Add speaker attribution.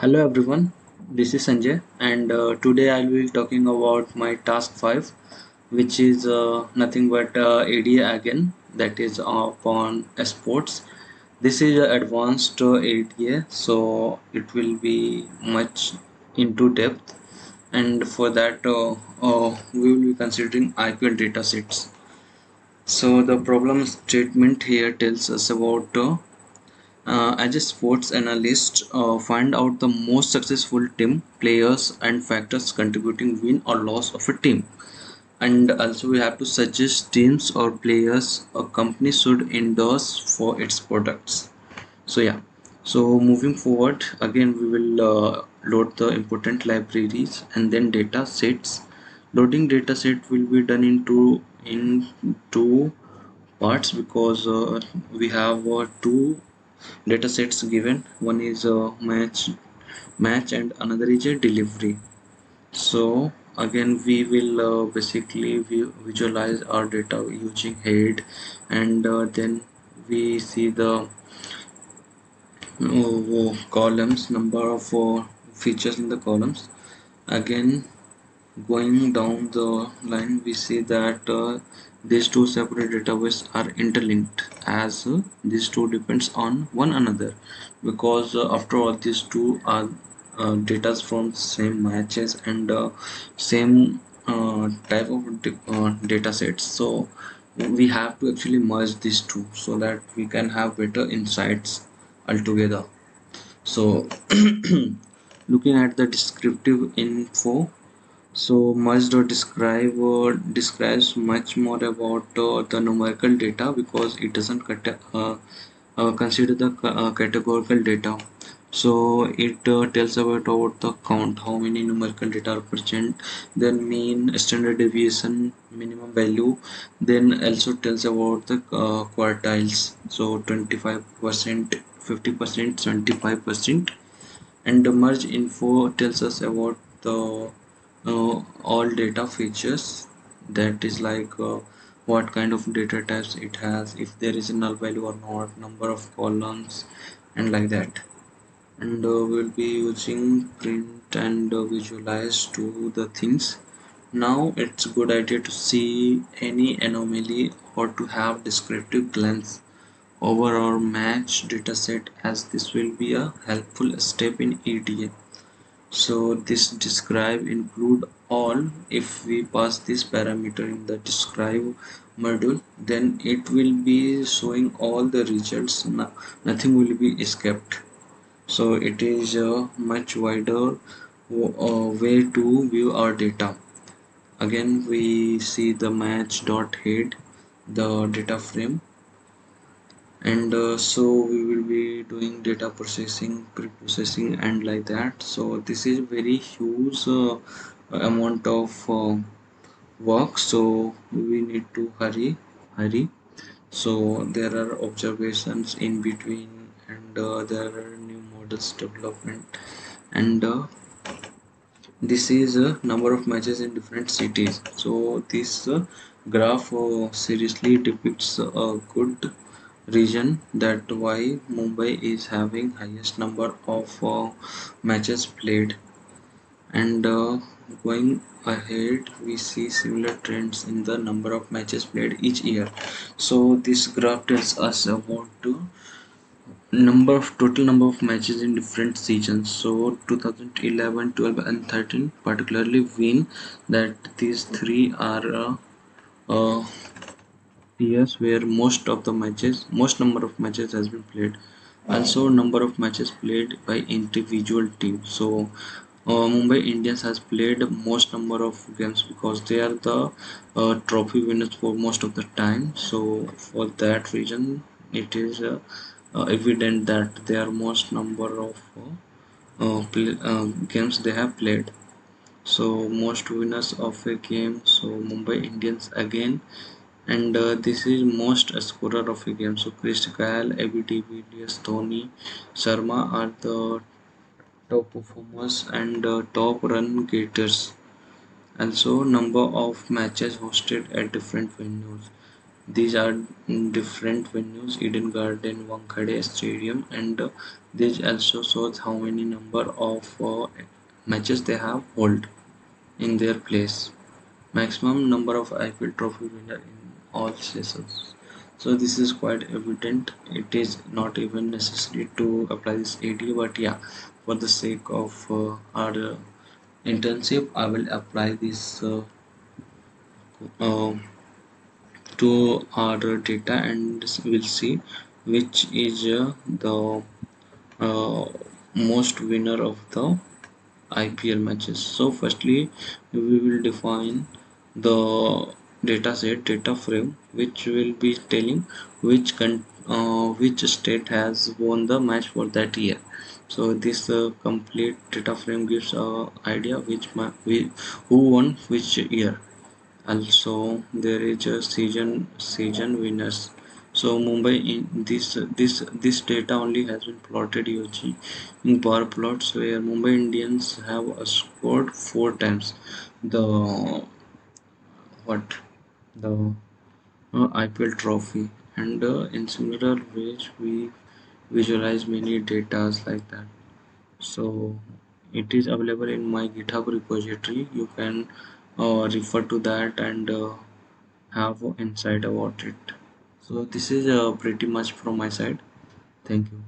Speaker 1: Hello everyone, this is Sanjay, and today I will be talking about my task 5, which is nothing but ADA again, that is upon sports. This is advanced ADA, so it will be much into depth, and for that, we will be considering IPL data sets. So, the problem statement here tells us about as a sports analyst, find out the most successful team, players, and factors contributing win or loss of a team. And also, we have to suggest teams or players a company should endorse for its products. So yeah. So moving forward, again we will load the important libraries and then data sets. Loading data set will be done in two parts because we have two data sets given. One is a match and another is a delivery. So again we will basically visualize our data using head, and then we see the columns, number of features in the columns. Again, going down the line, we see that these two separate databases are interlinked, as these two depends on one another, because after all these two are data from same matches and same type of data sets. So we have to actually merge these two so that we can have better insights altogether. So looking at the descriptive info, so merge.describe describes much more about the numerical data because it doesn't consider the categorical data. So it tells about the count, how many numerical data are present, then mean, standard deviation, minimum value, then also tells about the quartiles. So 25%, 50%, 75%, and the merge info tells us about the all data features, that is like what kind of data types it has, if there is a null value or not, number of columns, and like that. And we'll be using print and visualize to the things. Now it's a good idea to see any anomaly or to have descriptive glance over our match dataset, as this will be a helpful step in EDA. So this describe include all. If we pass this parameter in the describe module, then it will be showing all the results. Nothing will be escaped. So it is a much wider way to view our data. Again we see the match dot head, the data frame, and so we will be doing data processing, pre-processing, and like that. So this is very huge amount of work, so we need to hurry. So there are observations in between, and there are new models development, and this is a number of matches in different cities. So this graph seriously depicts a good reason that why Mumbai is having highest number of matches played. And going ahead, we see similar trends in the number of matches played each year. So this graph tells us about total number of matches in different seasons. So 2011, 12, and 13 particularly win that these three are uh, years where most number of matches has been played. Also number of matches played by individual teams. So Mumbai Indians has played most number of games because they are the trophy winners for most of the time. So for that reason, it is evident that there are most number of games they have played. So most winners of a game, so Mumbai Indians again. And this is most scorer of a game. So Chris Gayle, AB de Villiers, Dhoni, Sharma are the top performers and top run getters. Also number of matches hosted at different venues. These are different venues: Eden Garden, Wankhede Stadium, and This also shows how many number of matches they have hold in their place. Maximum number of IPL trophy winner in all seasons. So this is quite evident. It is not even necessary to apply this AD, but yeah, for the sake of our internship, I will apply this uh, to our data, and we'll see which is the uh, most winner of the IPL matches. So firstly, we will define the data set, data frame, which will be telling which state has won the match for that year. So this complete data frame gives a idea who won which year. Also, there is a season winners. So Mumbai in this data only has been plotted using in bar plots where Mumbai Indians have scored 4 times the what the IPL trophy, and in similar ways we visualize many datas like that. So it is available in my GitHub repository. You can refer to that and have insight about it. So this is pretty much from my side. Thank you.